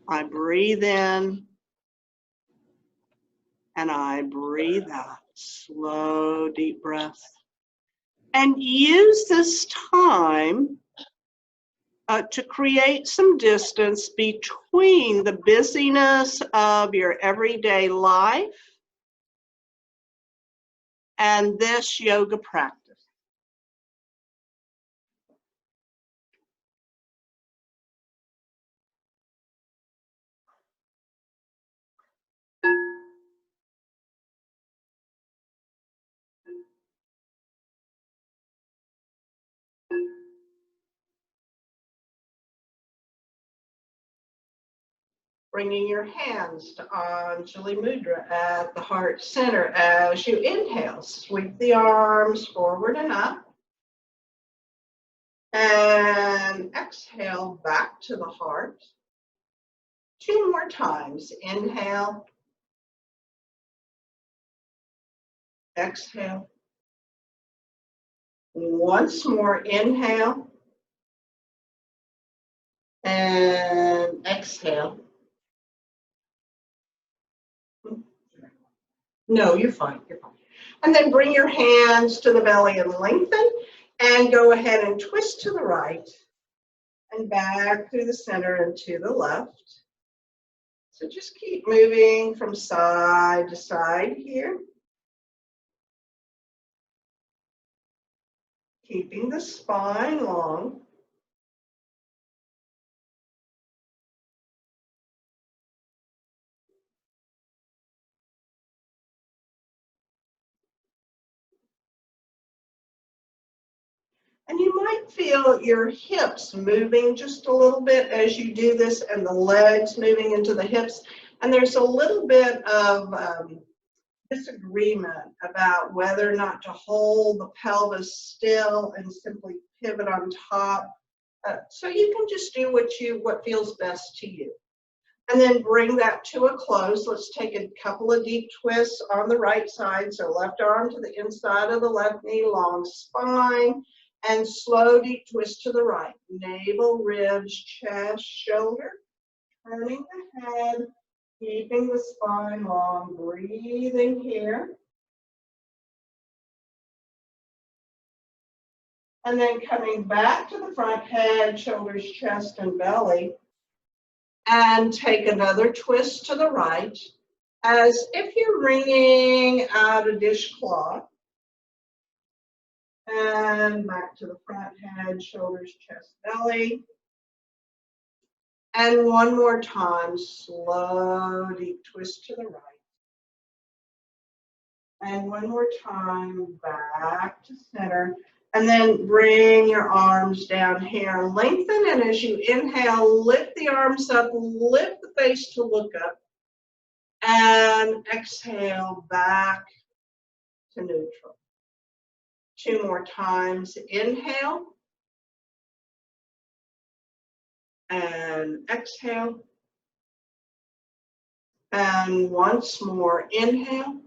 I breathe in and I breathe out. Slow, deep breath. And use this time to create some distance between the busyness of your everyday life and this yoga practice. Bringing your hands to Anjali Mudra at the heart center. As you inhale, sweep the arms forward and up. And exhale back to the heart. 2 more times. Inhale. Exhale. Once more. Inhale. And exhale. No, you're fine. You're fine. And then bring your hands to the belly and lengthen. And go ahead and twist to the right. And back through the center and to the left. So just keep moving from side to side here. Keeping the spine long. And you might feel your hips moving just a little bit as you do this, and the legs moving into the hips. And there's a little bit of disagreement about whether or not to hold the pelvis still and simply pivot on top. So you can just do what feels best to you. And then bring that to a close. Let's take a couple of deep twists on the right side. So left arm to the inside of the left knee, long spine. And slow, deep twist to the right. Navel, ribs, chest, shoulder. Turning the head, keeping the spine long. Breathing here. And then coming back to the front, head, shoulders, chest, and belly. And take another twist to the right, as if you're wringing out a dishcloth. And back to the front, head, shoulders, chest, belly. And one more time, slow, deep twist to the right. And one more time, back to center. And then bring your arms down here, lengthen, and as you inhale, lift the arms up, lift the face to look up. And exhale back to neutral. 2 more times. Inhale. And exhale. And once more. Inhale.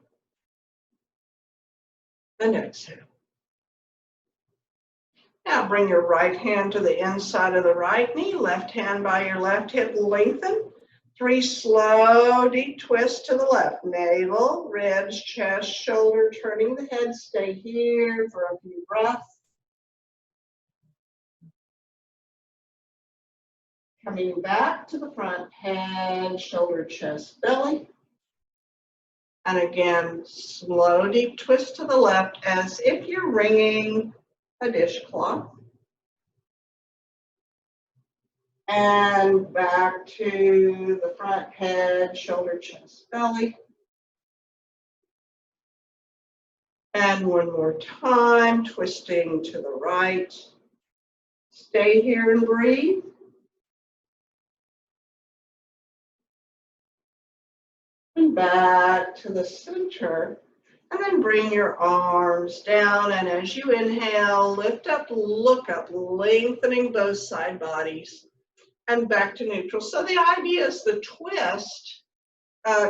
And exhale. Now bring your right hand to the inside of the right knee. Left hand by your left hip. Lengthen. 3 slow, deep twists to the left. Navel, ribs, chest, shoulder, turning the head. Stay here for a few breaths. Coming back to the front, head, shoulder, chest, belly. And again, slow, deep twist to the left as if you're wringing a dishcloth. And back to the front, head, shoulder, chest, belly. And one more time, twisting to the right. Stay here and breathe. And back to the center. And then bring your arms down. And as you inhale, lift up, look up, lengthening both side bodies. And back to neutral. So the idea is the twist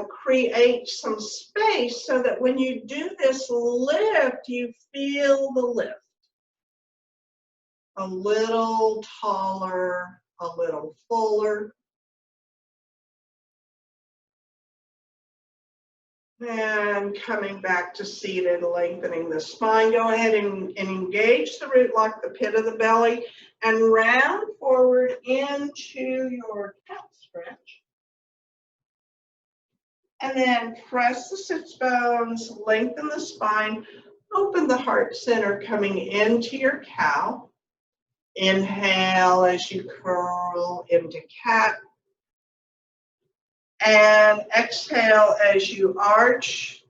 creates some space so that when you do this lift, you feel the lift. A little taller, a little fuller. And coming back to seated, lengthening the spine. Go ahead and engage the root lock, the pit of the belly, and round forward into your cat stretch. And then press the sits bones, lengthen the spine, open the heart center coming into your cow. Inhale as you curl into cat. And exhale as you arch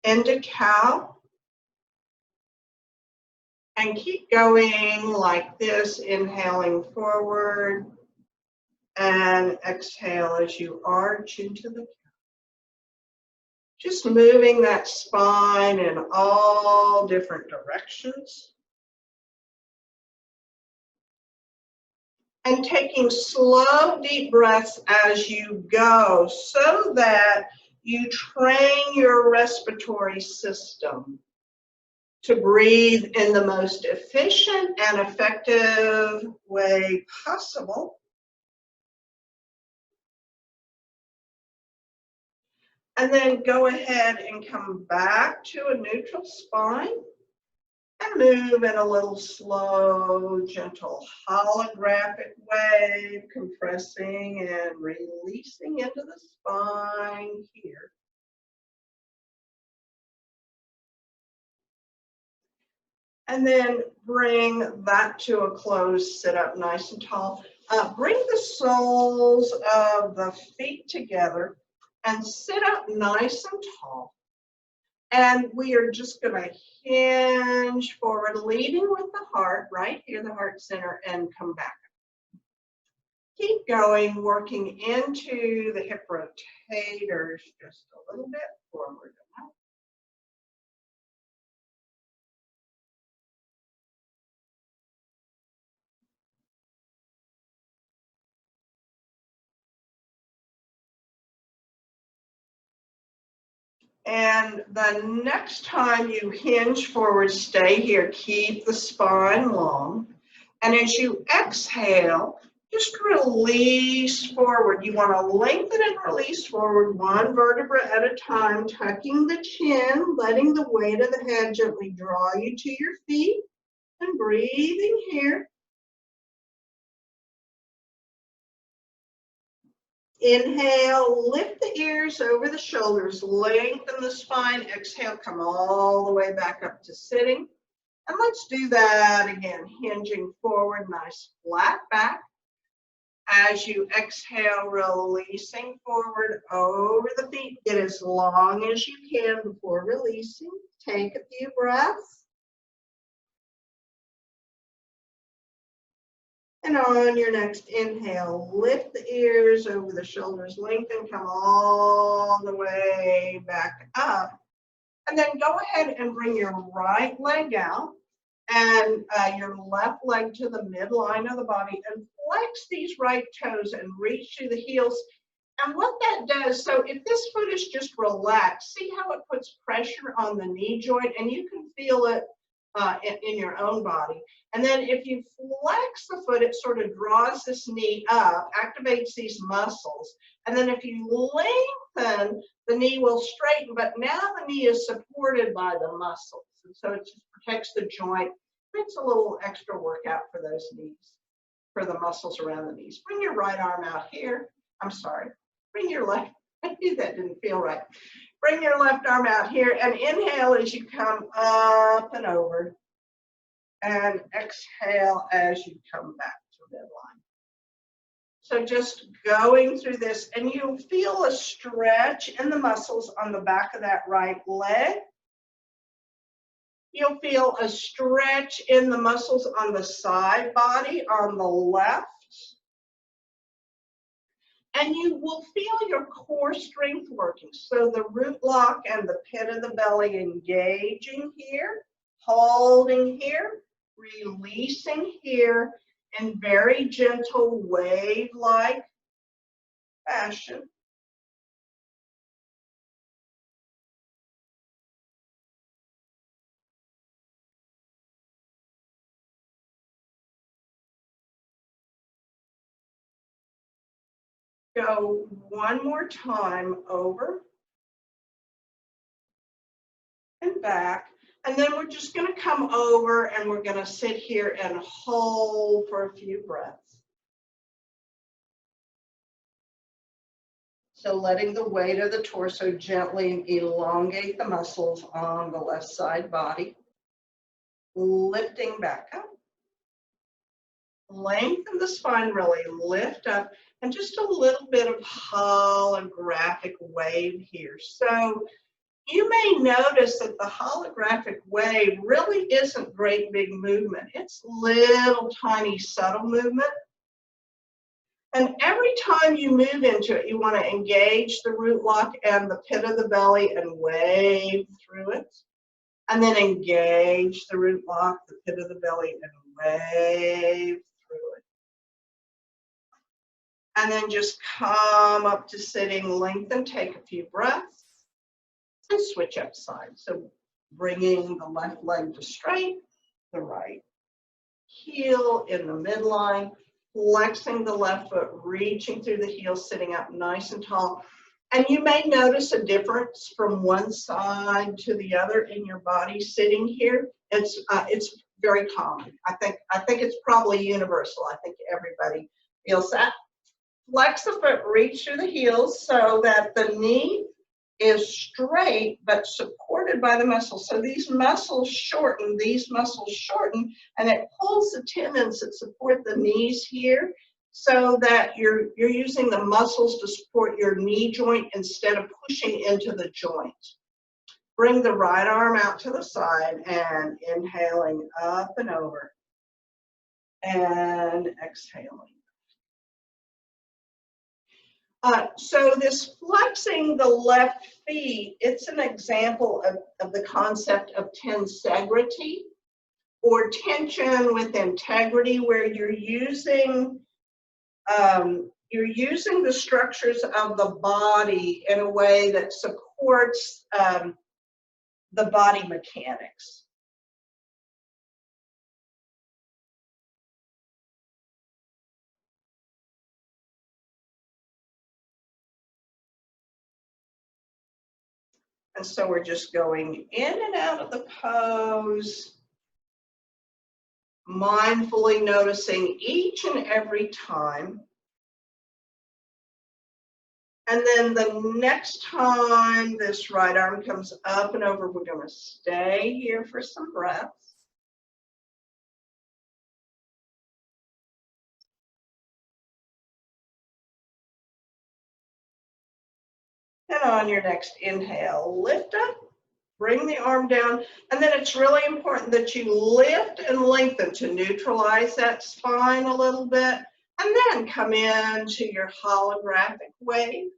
into cow. And keep going like this, inhaling forward. And exhale as you arch into the cow. Just moving that spine in all different directions. And taking slow, deep breaths as you go so that you train your respiratory system to breathe in the most efficient and effective way possible. And then go ahead and come back to a neutral spine. And move in a little slow, gentle, holographic wave, compressing and releasing into the spine here. And then bring that to a closed sit up nice and tall. Bring the soles of the feet together and sit up nice and tall. And we are just going to hinge forward, leading with the heart, right here, the heart center, and come back. Keep going, working into the hip rotators just a little bit forward. And the next time you hinge forward, stay here, keep the spine long. And as you exhale, just release forward. You want to lengthen and release forward one vertebra at a time, tucking the chin, letting the weight of the head gently draw you to your feet, and breathing here. Inhale, lift the ears over the shoulders, lengthen the spine. Exhale, come all the way back up to sitting. And let's do that again, hinging forward, nice flat back. As you exhale, releasing forward over the feet. Get as long as you can before releasing. Take a few breaths. And on your next inhale, lift the ears over the shoulders, lengthen, come all the way back up. And then go ahead and bring your right leg out and your left leg to the midline of the body and flex these right toes and reach to the heels. And what that does, so if this foot is just relaxed, see how it puts pressure on the knee joint, and you can feel it in your own body. And then if you flex the foot, it sort of draws this knee up, activates these muscles. And then if you lengthen, the knee will straighten, but now the knee is supported by the muscles. And so it just protects the joint. It's a little extra workout for those knees, for the muscles around the knees. Bring your right arm out here. I'm sorry. Bring your left. I knew that didn't feel right. Bring your left arm out here and inhale as you come up and over. And exhale as you come back to midline. So just going through this, and you'll feel a stretch in the muscles on the back of that right leg. You'll feel a stretch in the muscles on the side body on the left. And you will feel your core strength working. So the root lock and the pit of the belly engaging here, holding here, releasing here in very gentle wave-like fashion. Go one more time over. and back. And then we're just going to come over and we're going to sit here and hold for a few breaths. So letting the weight of the torso gently elongate the muscles on the left side body. Lifting back up. Lengthen the spine, really lift up, and just a little bit of holographic wave here. So you may notice that the holographic wave really isn't great big movement. It's little tiny subtle movement. And every time you move into it, you want to engage the root lock and the pit of the belly and wave through it. And then engage the root lock, the pit of the belly, and wave through it. And then just come up to sitting, lengthen, take a few breaths. And switch up sides. So bringing the left leg to straight, the right heel in the midline, flexing the left foot, reaching through the heel, sitting up nice and tall. And you may notice a difference from one side to the other in your body sitting here. It's very common. I think it's probably universal. I think everybody feels that. Flex the foot, reach through the heels so that the knee is straight but supported by the muscles. So these muscles shorten, and it pulls the tendons that support the knees here so that you're using the muscles to support your knee joint instead of pushing into the joint. Bring the right arm out to the side and inhaling up and over and exhaling. So this flexing the left feet, it's an example of the concept of tensegrity, or tension with integrity, where you're using the structures of the body in a way that supports the body mechanics. And so we're just going in and out of the pose, mindfully noticing each and every time. And then the next time this right arm comes up and over, we're going to stay here for some breaths. And on your next inhale, lift up, bring the arm down, and then it's really important that you lift and lengthen to neutralize that spine a little bit, and then come into your holographic wave.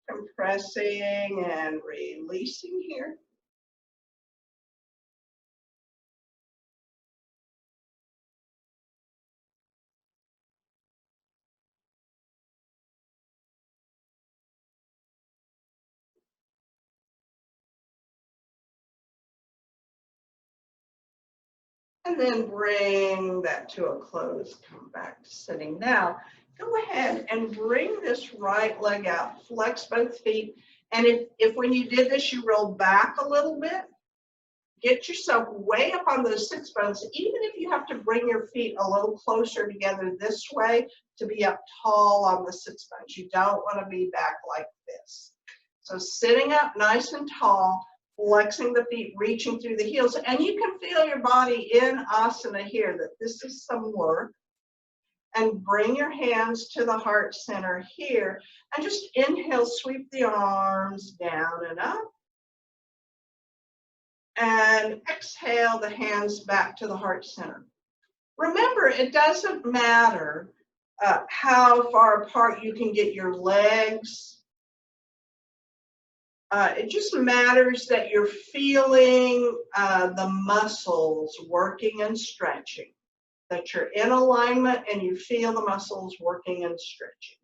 Compressing and releasing here. And then bring that to a close, come back to sitting. Now, go ahead and bring this right leg out, flex both feet. And if when you did this, you rolled back a little bit, get yourself way up on those sits bones, even if you have to bring your feet a little closer together this way to be up tall on the sits bones. You don't want to be back like this. So sitting up nice and tall, flexing the feet, reaching through the heels, and you can feel your body in asana here, that this is some work. And bring your hands to the heart center here, and just inhale, sweep the arms down and up. And exhale the hands back to the heart center. Remember, it doesn't matter how far apart you can get your legs. It just matters that you're feeling the muscles working and stretching, that you're in alignment and you feel the muscles working and stretching,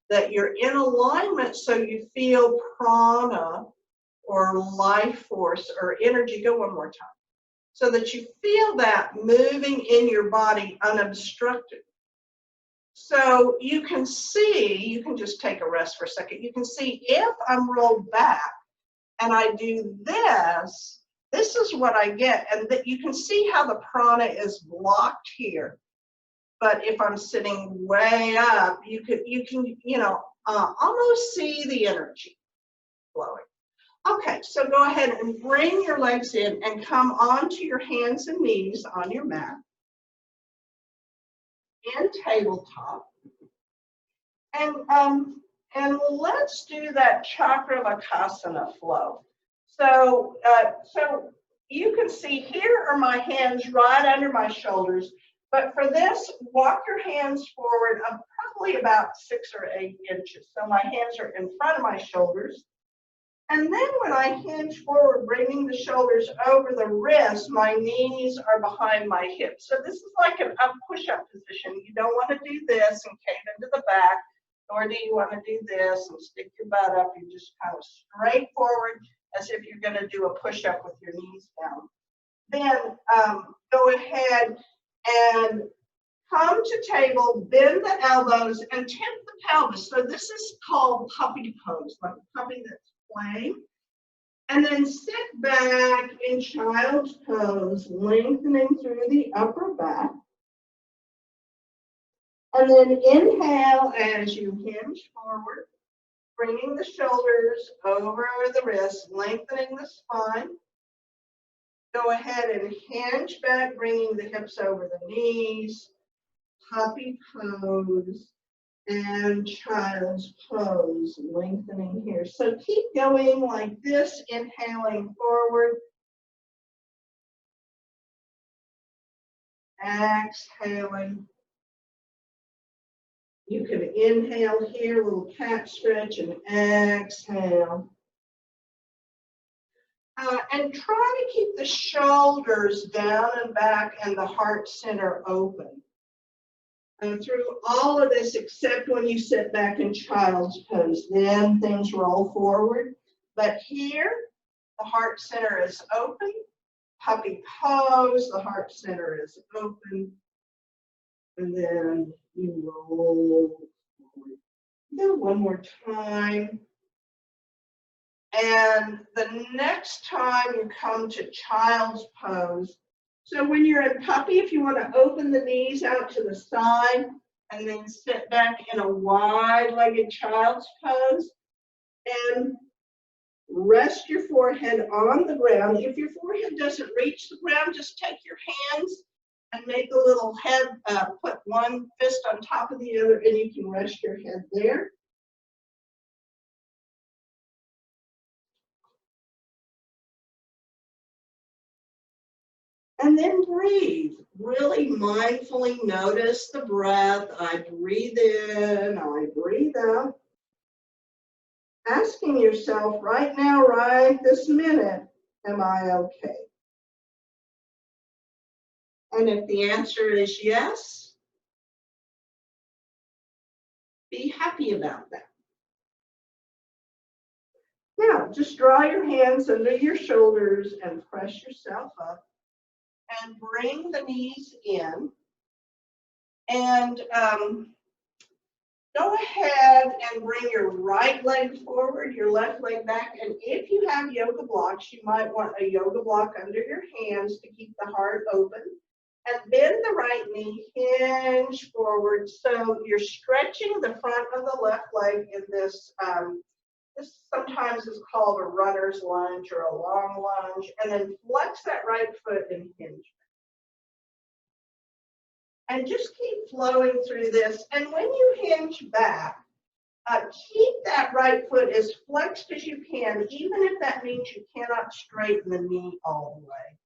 that you're in alignment so you feel prana or life force or energy. Go one more time. So that you feel that moving in your body unobstructed. So you can see, you can just take a rest for a second. You can see if I'm rolled back and I do this, this is what I get. And that you can see how the prana is blocked here. But if I'm sitting way up, you can almost see the energy flowing. Okay, so go ahead and bring your legs in and come onto your hands and knees on your mat in tabletop. And let's do that Chakravakasana flow. So you can see here are my hands right under my shoulders. But for this, walk your hands forward probably about 6 or 8 inches. So my hands are in front of my shoulders. And then when I hinge forward, bringing the shoulders over the wrists, my knees are behind my hips. So this is like a push-up position. You don't want to do this and cave into the back, nor do you want to do this and stick your butt up. You just kind of straight forward as if you're going to do a push-up with your knees down. Then go ahead and come to table, bend the elbows, and tip the pelvis. So this is called puppy pose, like a puppy that's playing. And then sit back in child's pose, lengthening through the upper back. And then inhale as you hinge forward, bringing the shoulders over the wrists, lengthening the spine. Go ahead and hinge back, bringing the hips over the knees, puppy pose, and child's pose, lengthening here. So keep going like this, inhaling forward. Exhaling. You can inhale here, little cat stretch, and exhale. And try to keep the shoulders down and back and the heart center open. And through all of this, except when you sit back in child's pose, then things roll forward. But here, the heart center is open. Puppy pose, the heart center is open. And then you roll forward. Then one more time. And the next time you come to child's pose, so when you're in puppy, if you want to open the knees out to the side and then sit back in a wide-legged child's pose and rest your forehead on the ground. If your forehead doesn't reach the ground, just take your hands and make a little head, put one fist on top of the other, and you can rest your head there. And then breathe. Really mindfully notice the breath. I breathe in, I breathe out. Asking yourself right now, right this minute, am I okay? And if the answer is yes, be happy about that. Now, just draw your hands under your shoulders and press yourself up. And bring the knees in, and go ahead and bring your right leg forward, your left leg back, and if you have yoga blocks, you might want a yoga block under your hands to keep the heart open, and bend the right knee, hinge forward, so you're stretching the front of the left leg in this this sometimes is called a runner's lunge or a long lunge, and then flex that right foot and hinge. And just keep flowing through this. And when you hinge back, keep that right foot as flexed as you can, even if that means you cannot straighten the knee all the way.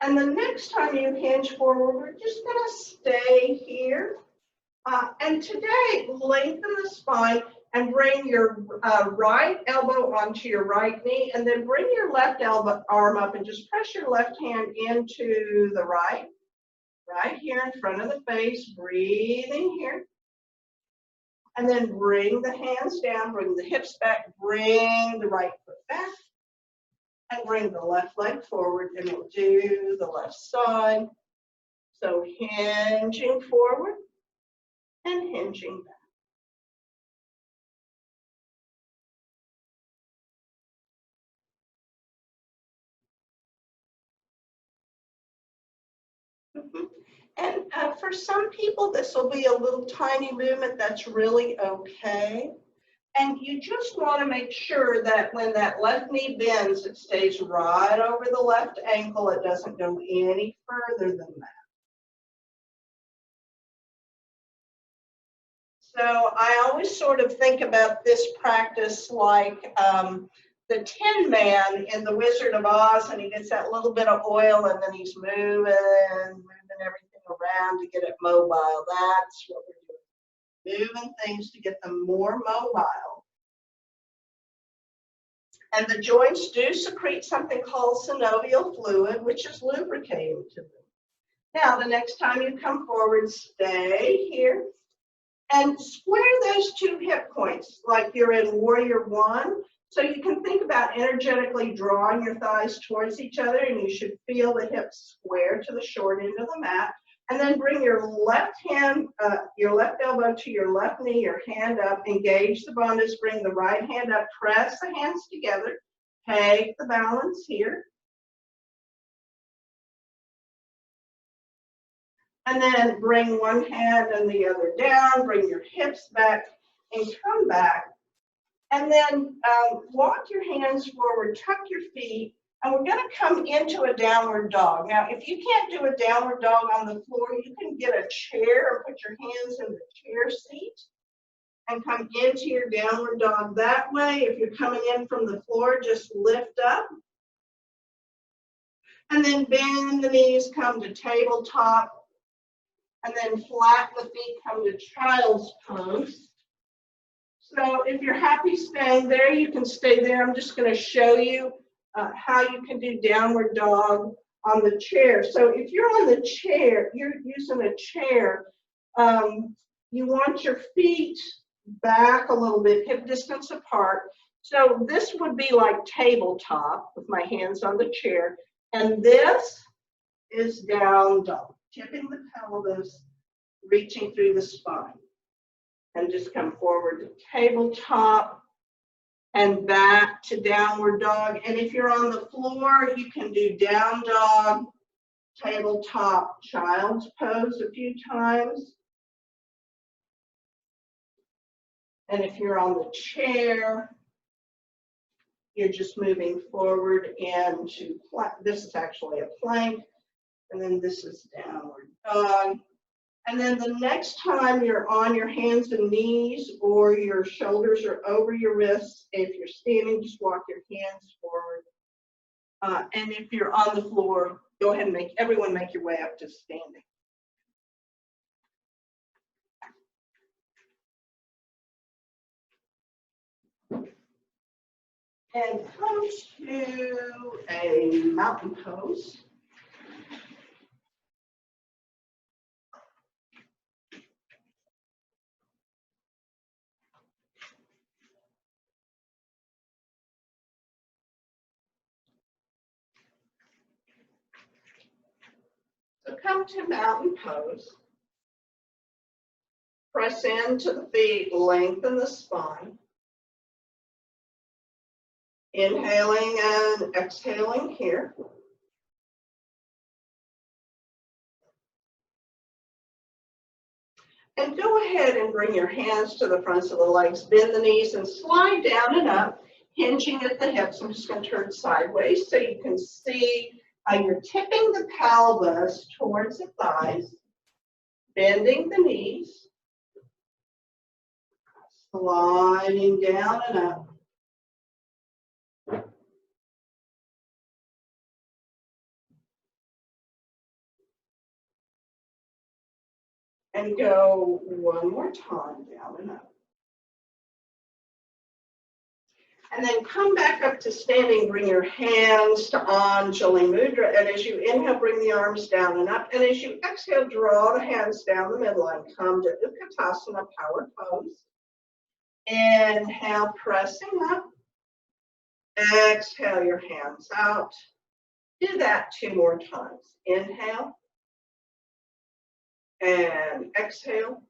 And the next time you hinge forward, we're just going to stay here. And today, lengthen the spine and bring your right elbow onto your right knee, and then bring your left arm up and just press your left hand into the right here in front of the face, breathing here. And then bring the hands down, bring the hips back, bring the right foot back, and bring the left leg forward, and we'll do the left side. So hinging forward and hinging back. And for some people, this will be a little tiny movement that's really okay. And you just want to make sure that when that left knee bends, it stays right over the left ankle. It doesn't go any further than that. So I always sort of think about this practice like the Tin Man in The Wizard of Oz, and he gets that little bit of oil and then he's moving everything around to get it mobile. That's what we're doing. Moving things to get them more mobile. And the joints do secrete something called synovial fluid, which is lubricating to them. Now, the next time you come forward, stay here and square those two hip points like you're in Warrior One. So you can think about energetically drawing your thighs towards each other, and you should feel the hips square to the short end of the mat. And then bring your left hand, your left elbow to your left knee, your hand up, engage the bonus, bring the right hand up, press the hands together, take the balance here. And then bring one hand and the other down, bring your hips back and come back. And then walk your hands forward, tuck your feet, and we're going to come into a downward dog. Now, if you can't do a downward dog on the floor, you can get a chair and put your hands in the chair seat and come into your downward dog that way. If you're coming in from the floor, just lift up. And then bend the knees, come to tabletop. And then flatten the feet, come to child's pose. So if you're happy staying there, you can stay there. I'm just going to show you how you can do downward dog on the chair. So if you're on the chair, you're using a chair, you want your feet back a little bit, hip distance apart. So this would be like tabletop with my hands on the chair. And this is down dog, tipping the pelvis, reaching through the spine. And just come forward to tabletop and back to downward dog. And if you're on the floor, you can do down dog, tabletop, child's pose a few times. And if you're on the chair, you're just moving forward into, this is actually a plank, and then this is downward dog. And then the next time you're on your hands and knees or your shoulders are over your wrists, if you're standing, just walk your hands forward. And if you're on the floor, go ahead and everyone make your way up to standing. And come to a mountain pose. So come to mountain pose. Press into the feet, lengthen the spine. Inhaling and exhaling here. And go ahead and bring your hands to the fronts of the legs, bend the knees and slide down and up, hinging at the hips. I'm just going to turn sideways so you can see how you're tipping the pelvis towards the thighs, bending the knees, sliding down and up. And go one more time, down and up. And then come back up to standing, bring your hands to Anjali Mudra. And as you inhale, bring the arms down and up. And as you exhale, draw the hands down the midline. Come to Utkatasana, power pose. Inhale, pressing up. Exhale your hands out. Do that 2 more times. Inhale and exhale.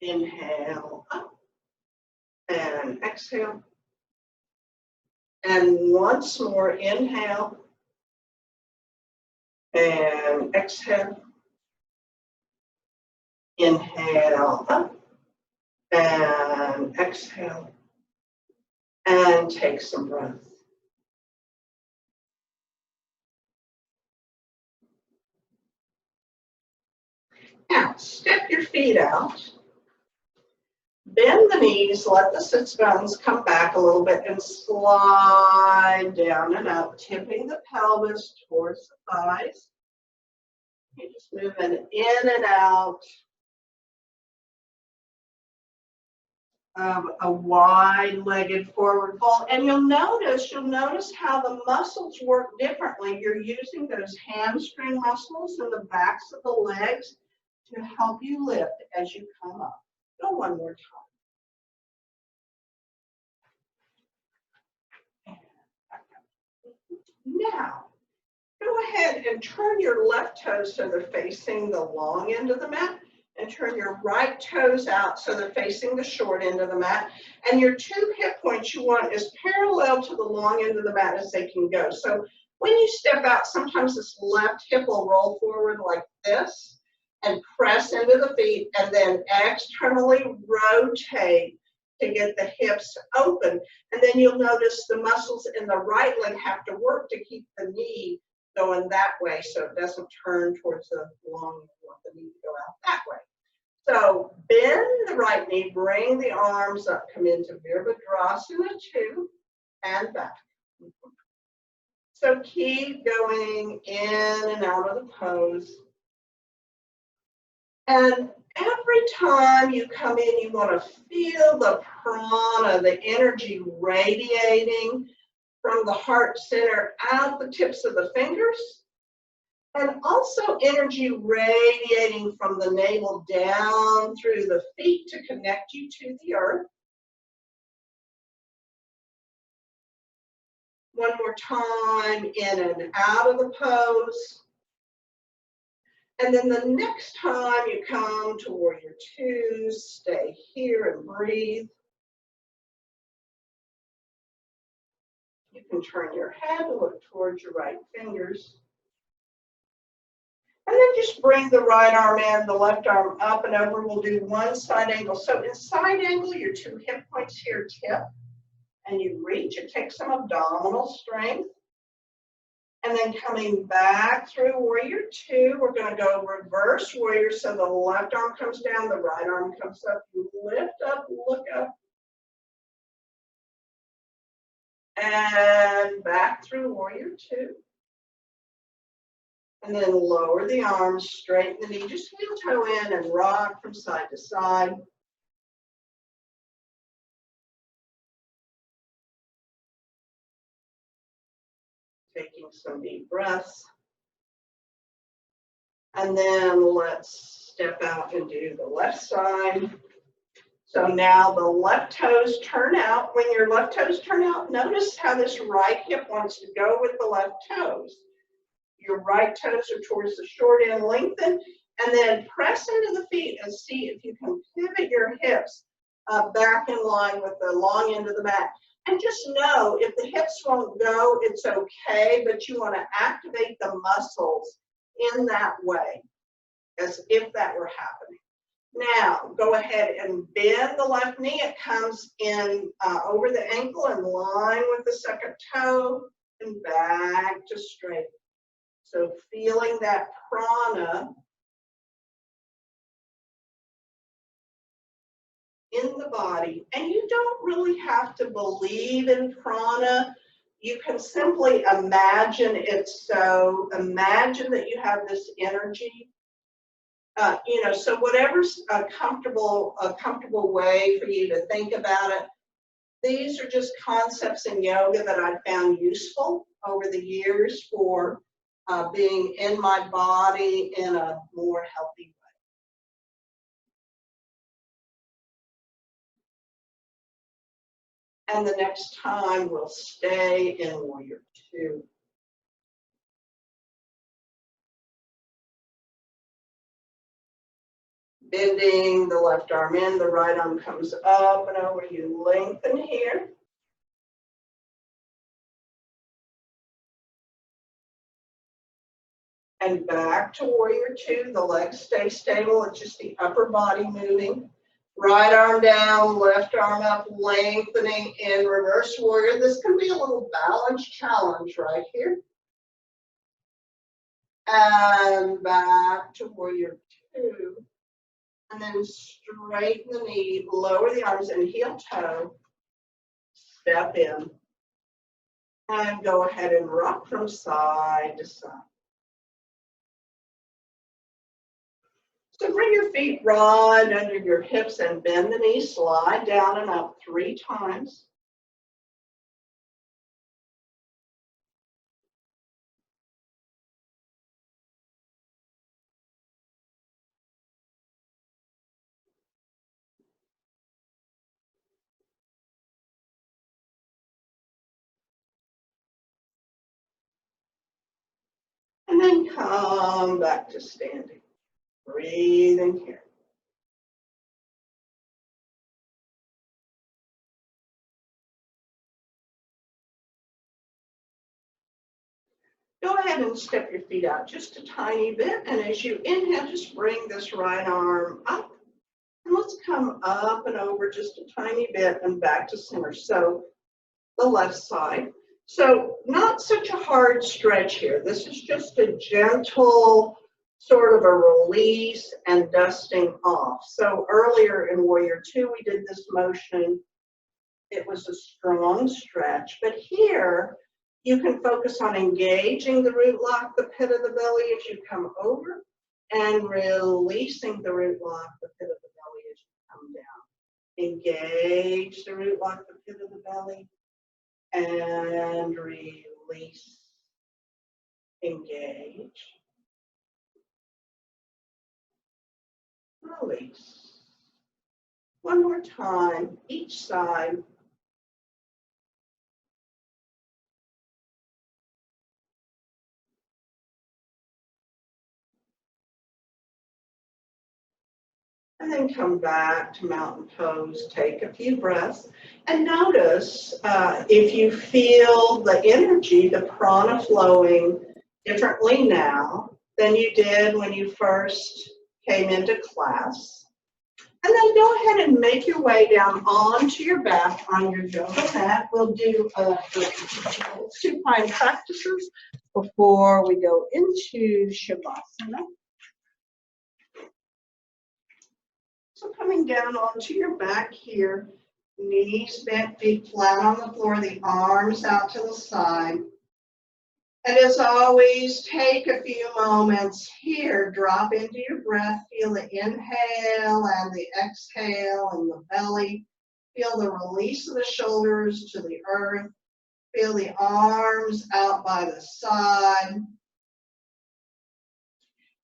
Inhale up and exhale. And once more, inhale and exhale. Inhale up and exhale. And take some breath. Now, step your feet out. Bend the knees, let the sits bones come back a little bit and slide down and up, tipping the pelvis towards the thighs. You're just moving in and out of a wide-legged forward fold. And you'll notice how the muscles work differently. You're using those hamstring muscles in the backs of the legs to help you lift as you come up. Go one more time. Now, go ahead and turn your left toes so they're facing the long end of the mat, and turn your right toes out so they're facing the short end of the mat. And your 2 hip points you want as parallel to the long end of the mat as they can go. So when you step out, sometimes this left hip will roll forward like this and press into the feet, and then externally rotate to get the hips open. And then you'll notice the muscles in the right leg have to work to keep the knee going that way so it doesn't turn towards the long. You want the knee to go out that way. So bend the right knee, bring the arms up, come into Virabhadrasana 2 and back. So keep going in and out of the pose. And every time you come in, you want to feel the prana, the energy radiating from the heart center out the tips of the fingers, and also energy radiating from the navel down through the feet to connect you to the earth. One more time, in and out of the pose. And then the next time you come to Warrior 2, stay here and breathe. You can turn your head and look towards your right fingers. And then just bring the right arm in, the left arm up and over. We'll do one side angle. So in side angle, your 2 hip points here tip, and you reach. It takes some abdominal strength. And then coming back through Warrior 2, we're going to go reverse warrior. So the left arm comes down, the right arm comes up. You lift up, look up. And back through Warrior 2. And then lower the arms, straighten the knee, just heel toe in and rock from side to side. Taking some deep breaths. And then let's step out and do the left side. So now the left toes turn out. When your left toes turn out, notice how this right hip wants to go with the left toes. Your right toes are towards the short end, lengthen, and then press into the feet and see if you can pivot your hips back in line with the long end of the mat. And just know, if the hips won't go, it's okay, but you want to activate the muscles in that way, as if that were happening. Now, go ahead and bend the left knee. It comes in over the ankle in line with the second toe and back to straight. So feeling that prana in the body. And you don't really have to believe in prana. You can simply imagine it. So imagine that you have this energy. So whatever's a comfortable way for you to think about it. These are just concepts in yoga that I've found useful over the years for being in my body in a more healthy way. And the next time we'll stay in warrior two. Bending the left arm in, the right arm comes up and over. You lengthen here. And back to warrior two. The legs stay stable. It's just the upper body moving. Right arm down, left arm up, lengthening in reverse warrior. This can be a little balance challenge right here. And back to warrior two. And then straighten the knee, lower the arms and heel toe. Step in. And go ahead and rock from side to side. So bring your feet right under your hips and bend the knee, slide down and up 3 times. And then come back to standing. Breathe in here. Go ahead and step your feet out just a tiny bit. And as you inhale, just bring this right arm up. And let's come up and over just a tiny bit and back to center. So the left side. So not such a hard stretch here. This is just a gentle sort of a release and dusting off. So earlier in warrior two, we did this motion. It was a strong stretch, but here you can focus on engaging the root lock, the pit of the belly as you come over, and releasing the root lock, the pit of the belly as you come down. Engage the root lock, the pit of the belly, and release. Engage. Release. One more time, each side. And then come back to mountain pose, take a few breaths, and notice if you feel the energy, the prana flowing differently now than you did when you first came into class. And then go ahead and make your way down onto your back on your yoga mat. We'll do 2 supine practices before we go into Shavasana. So coming down onto your back here, knees bent, feet flat on the floor, the arms out to the side. And as always, take a few moments here, drop into your breath, feel the inhale and the exhale in the belly. Feel the release of the shoulders to the earth. Feel the arms out by the side.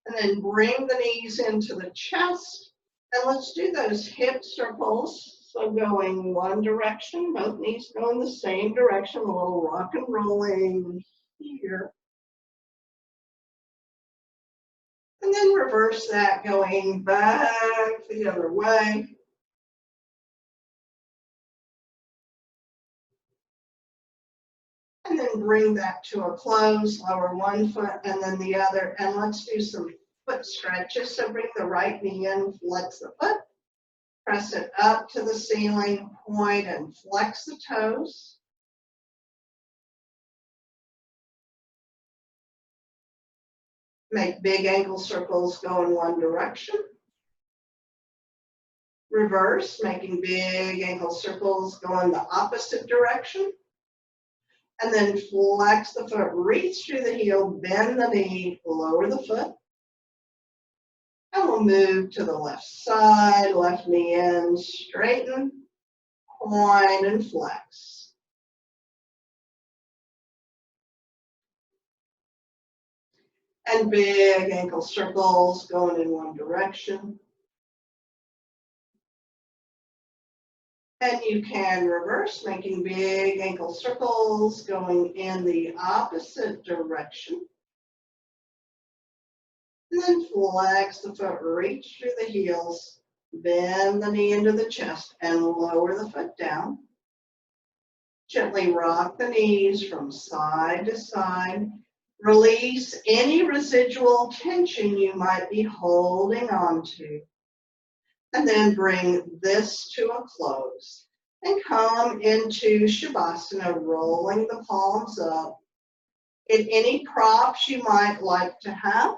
And then bring the knees into the chest. And let's do those hip circles. So going one direction, both knees go in the same direction, a little rock and rolling here. And then reverse that, going back the other way. And then bring that to a close, lower one foot and then the other. And let's do some foot stretches. So bring the right knee in, flex the foot. Press it up to the ceiling, point and flex the toes. Make big ankle circles go in one direction. Reverse, making big ankle circles go in the opposite direction. And then flex the foot, reach through the heel, bend the knee, lower the foot. And we'll move to the left side, left knee in, straighten, point and flex. And big ankle circles going in one direction. And you can reverse, making big ankle circles, going in the opposite direction. And then flex the foot, reach through the heels, bend the knee into the chest, and lower the foot down. Gently rock the knees from side to side. Release any residual tension you might be holding on to. And then bring this to a close. And come into Shavasana, rolling the palms up. Get any props you might like to have.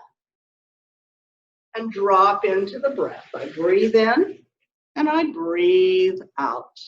And drop into the breath. I breathe in and I breathe out.